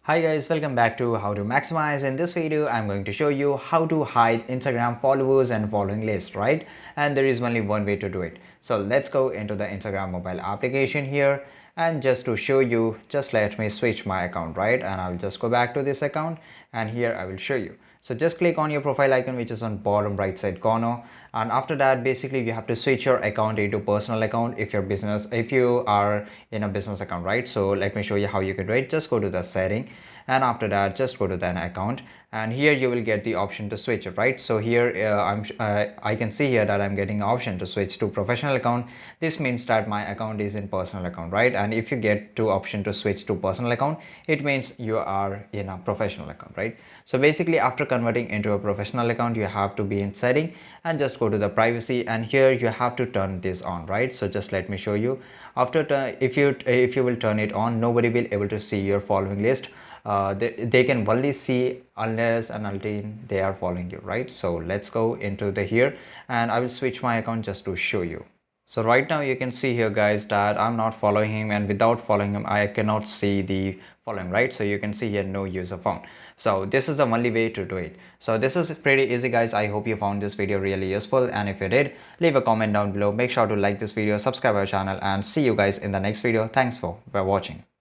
Hi guys, welcome back to How to Maximize. In this video, I'm going to show you how to hide Instagram followers and following list, right? And there is only one way to do it. So let's go into the Instagram mobile application here. And just to show you, just let me switch my account, right? And I'll just go back to this account and here I will show you. So just click on your profile icon, which is on bottom right side corner, and after that basically you have to switch your account into personal account if you are in a business account, right? So let me show you how you can do it. Just go to the setting, and after that just go to the account, and here you will get the option to switch it, right? So here I can see here that I'm getting an option to switch to professional account. This means that my account is in personal account, right? And if you get to option to switch to personal account, it means you are in a professional account, right? So basically after converting into a professional account, you have to be in setting and just go to the privacy, and here you have to turn this on, right? So just let me show you. If you will turn it on, nobody will able to see your following list. They can only see unless and until they are following you, right? So let's go into the here, and I will switch my account just to show you. So right now you can see here guys that I'm not following him, and without following him I cannot see the following, right? So you can see here no user found. So this is the only way to do it. So this is pretty easy guys. I hope you found this video really useful, and if you did, leave a comment down below. Make sure to like this video, subscribe our channel, and see you guys in the next video. Thanks for watching.